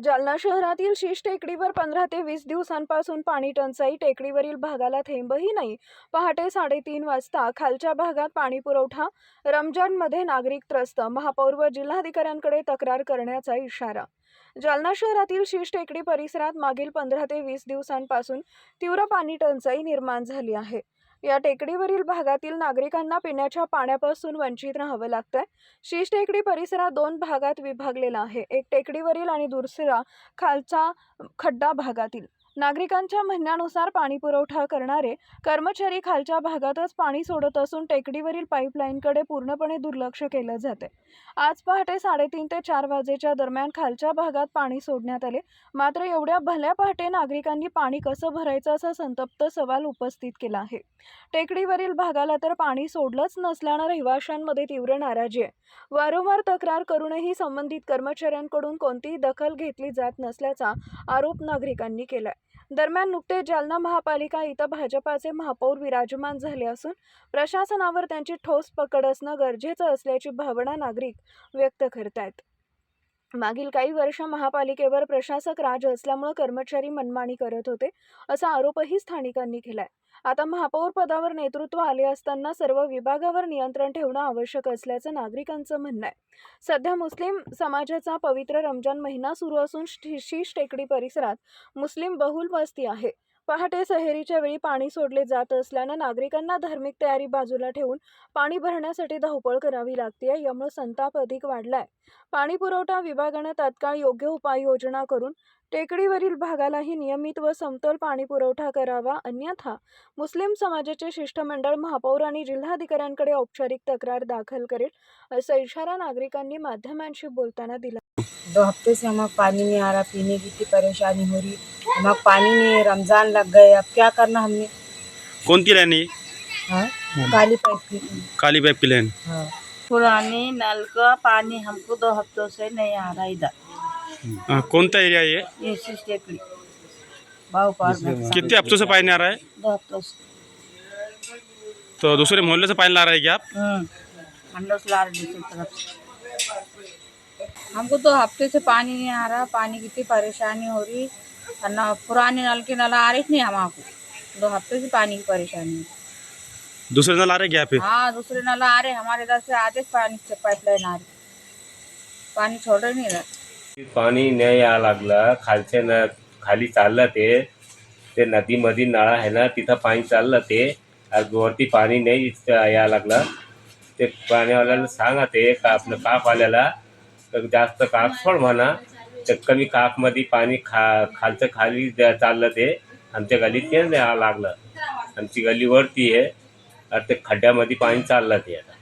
जालना शहरातील शीश टेकडीवर 15 ते 20 दिवसांपासून पाणी टंचाई. टेकडीवरील भागाला थेंबही नाही. पहाटे 3:30 वाजता खालच्या भागात पाणी पुरवठा. रमजानमध्ये नागरिक त्रस्त. महापौर व जिल्हाधिकाऱ्यांकडे तक्रार करण्याचा इशारा. जालना शहरातील शीश टेकडी परिसरात मागील 15 ते 20 दिवसांपासून तीव्र पाणी टंचाई निर्माण झाली आहे. या टेकडीवरील भागातील नागरिकांना पिण्याच्या पाण्यापासून वंचित राहावं लागतंय. शीश टेकडी परिसरात 2 भागात विभागलेला आहे. एक टेकडीवरील आणि दुसरा खालचा खड्डा भागातील. नागरिकांच्या म्हणण्यानुसार पाणी पुरवठा करणारे कर्मचारी खालच्या भागातच पाणी सोडत असून टेकडीवरील पाईपलाईनकडे पूर्णपणे दुर्लक्ष केलं जाते. आज पहाटे 3:30 ते 4 वाजेच्या दरम्यान खालच्या भागात पाणी सोडण्यात आले. मात्र एवढ्या भल्या पहाटे नागरिकांनी पाणी कसं भरायचं असा संतप्त सवाल उपस्थित केला आहे. टेकडीवरील भागाला तर पाणी सोडलंच नसल्यानं रहिवाशांमध्ये तीव्र नाराजी आहे. वारंवार तक्रार करूनही संबंधित कर्मचाऱ्यांकडून कोणतीही दखल घेतली जात नसल्याचा आरोप नागरिकांनी केलाय. दरम्यान नुकतेच जालना महापालिका इथं भाजपाचे महापौर विराजमान झाले असून प्रशासनावर त्यांची ठोस पकड असणं गरजेचं असल्याची भावना नागरिक व्यक्त करतायत. मागील काही वर्ष महापालिकेवर प्रशासक राज असल्यामुळे कर्मचारी मनमानी करत होते असा आरोपही स्थानिकांनी केलाय. आता महापौर पदावर नेतृत्व आले असताना सर्व विभागावर नियंत्रण ठेवणं आवश्यक असल्याचं नागरिकांचं म्हणणं आहे. सध्या मुस्लिम समाजाचा पवित्र रमजान महिना सुरू असून शीश टेकडी परिसरात मुस्लिम बहुल वस्ती आहे. पहाटे सहेरीच्या वेळी पाणी सोडले जात असल्यानं नागरिकांना धार्मिक तयारी बाजूला ठेवून पाणी भरण्यासाठी धावपळ करावी लागते. यामुळे संताप अधिक वाढलाय. पाणी पुरवठा विभागानं तात्काळ योग्य उपाययोजना करून टेकडीवरील भागालाही नियमित व समतोल पाणी पुरवठा करावा, अन्यथा मुस्लिम समाजाचे शिष्टमंडळ महापौर आणि जिल्हाधिकाऱ्यांकडे औपचारिक तक्रार दाखल करेल, असा इशारा नागरिकांनी माध्यमांशी बोलताना दिला. 2 हफ्ते से हमें पानी नहीं आ रहा, पीने की इतनी परेशानी हो रही, हमें पानी नहीं, रमज़ान लग गए, अब क्या करना हमने। कौन की लाइन है? हाँ, काली पाइप की। काली पाइप की लाइन। हाँ, पुराने नल का पानी हमको 2 हफ्तों से नहीं आ रहा इधर। कौन सा एरिया है ये शीश टेकड़ी भाव पार में कितने हफ्तों से पानी आ रहा है? 2 हफ्तों से। तो दूसरे मोहल्ले से पानी ला रहे हैं क्या आप? हम लोग ला रहे दूसरी तरफ से। हमको 2 हफ्ते से पानी नहीं आ रहा, पानी की इतनी परेशानी हो रही, और ना पुराने नल के नल आ रहे नहीं हमको, 2 हफ्ते से पानी की परेशानी है। दूसरे नल आ रहे हैं क्या पे? हाँ, दूसरे नल आ रहे, हमारे इधर से आते पानी से पाइपलाइन आ रही, पानी छोड़ नहीं रहा। पाणी नाही यायला लागलं. खाली चाललं ते नदीमध्ये नळा आहे ना, तिथं पाणी चाललं ते वरती पाणी नाही यायला लागलं. ते पाण्यावाल्याला सांगा ते का आपलं काप आल्याला तर जास्त काप सोड म्हणा. तर कमी कापमध्ये पाणी खालचं खाली चाललं ते आमच्या गलीत ते यायला लागलं. आमची गली वरती आहे, ते खड्ड्यामध्ये पाणी चाललं ते आता.